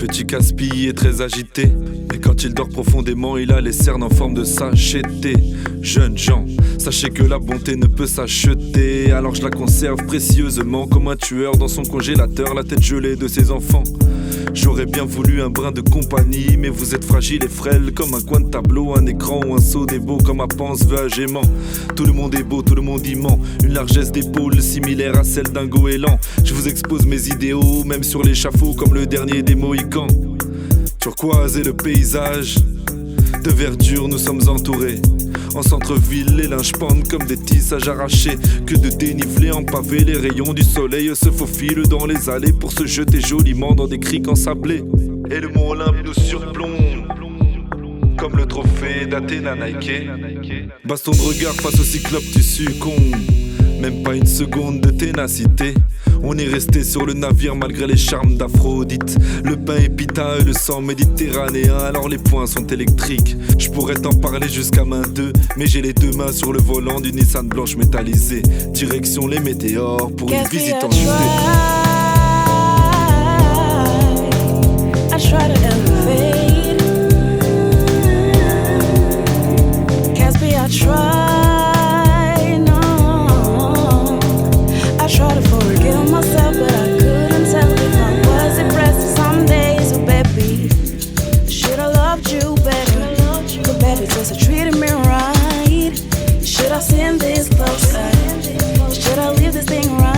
petit casse-pied est très agité. Et quand il dort profondément, il a les cernes en forme de sachet-thé. Jeunes gens, sachez que la bonté ne peut s'acheter. Alors je la conserve précieusement comme un tueur dans son congélateur, la tête gelée de ses enfants. J'aurais bien voulu un brin de compagnie, mais vous êtes fragile et frêle comme un coin de tableau, un écran ou un seau des beaux comme ma panse veut un gément. Tout le monde est beau, tout le monde y ment. Une largesse d'épaule similaire à celle d'un goéland. Je vous expose mes idéaux, même sur l'échafaud comme le dernier des Mohicans. Turquoise et le paysage, de verdure nous sommes entourés. En centre-ville, les linges pendent comme des tissages arrachés. Que de dénivelé en pavé, les rayons du soleil se faufilent dans les allées pour se jeter joliment dans des criques ensablées. Et le mont Olympe nous surplombe comme le trophée d'Athéna Nike. Baston de regard face au cyclope, tu succombes. Même pas une seconde de ténacité. On est resté sur le navire malgré les charmes d'Aphrodite. Le pain est pita et le sang méditerranéen, alors les poings sont électriques. Je pourrais t'en parler jusqu'à main 2, mais j'ai les deux mains sur le volant d'une Nissan blanche métallisée. Direction les météores pour une visite en idée. I try to elevate. Gatsby, I try, no. I try to forgive myself, but I couldn't tell if I was impressed some days. Oh baby, should I loved you better? But baby, just treated me right. Should I send this closer? Should I leave this thing right?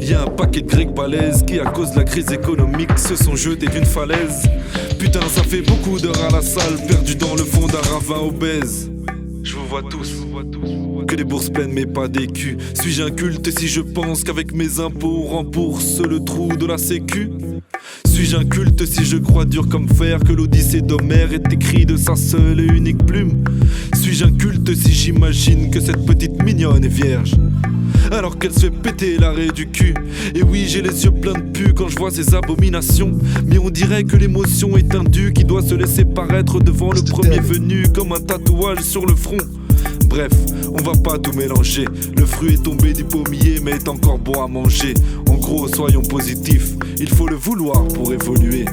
Y'a un paquet de grecs balèzes qui à cause de la crise économique se sont jetés d'une falaise. Putain, ça fait beaucoup d'heures à la salle, perdu dans le fond d'un ravin obèse. Je vous vois tous, que des bourses pleines mais pas d'écus. Suis-je inculte si je pense qu'avec mes impôts on rembourse le trou de la sécu? Suis-je inculte si je crois dur comme fer que l'Odyssée d'Homère est écrite de sa seule et unique plume? Suis-je inculte si j'imagine que cette petite mignonne est vierge alors qu'elle se fait péter l'arrêt du cul? Et oui, j'ai les yeux pleins de pu quand je vois ces abominations. Mais on dirait que l'émotion est un dû qui doit se laisser paraître devant le premier venu comme un tatouage sur le front. Bref, on va pas tout mélanger. Le fruit est tombé du pommier mais est encore bon à manger. En gros, soyons positifs, il faut le vouloir pour évoluer.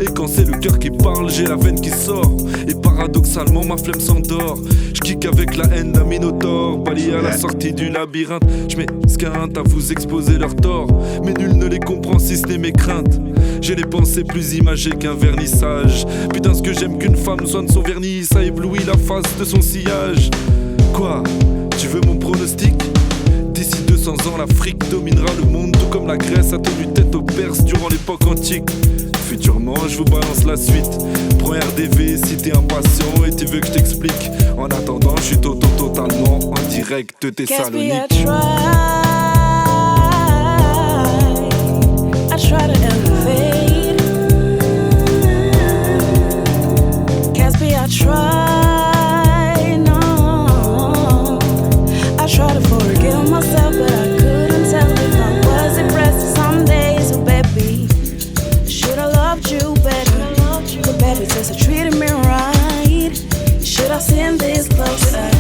Et quand c'est le cœur qui parle, j'ai la veine qui sort. Et paradoxalement, ma flemme s'endort. Je kick avec la haine d'un minotaure, balayé à la sortie du labyrinthe. Je m'esquinte à vous exposer leurs torts, mais nul ne les comprend si ce n'est mes craintes. J'ai les pensées plus imagées qu'un vernissage. Putain, ce que j'aime qu'une femme soigne son vernis, ça éblouit la face de son sillage. Quoi? Tu veux mon pronostic? D'ici 200 ans, l'Afrique dominera le monde, tout comme la Grèce a tenu tête aux Perses durant l'époque antique. Futurement, je vous balance la suite. Prends RDV si t'es impatient et tu veux que je t'explique. En attendant, je suis totalement en direct de Thessalonique. I try to elevate. Gatsby, I try, no. I try to forgive myself, but I couldn't tell if I was impressed some days. Oh baby, should I loved you better? But baby, just treated me right. Should I send this closer?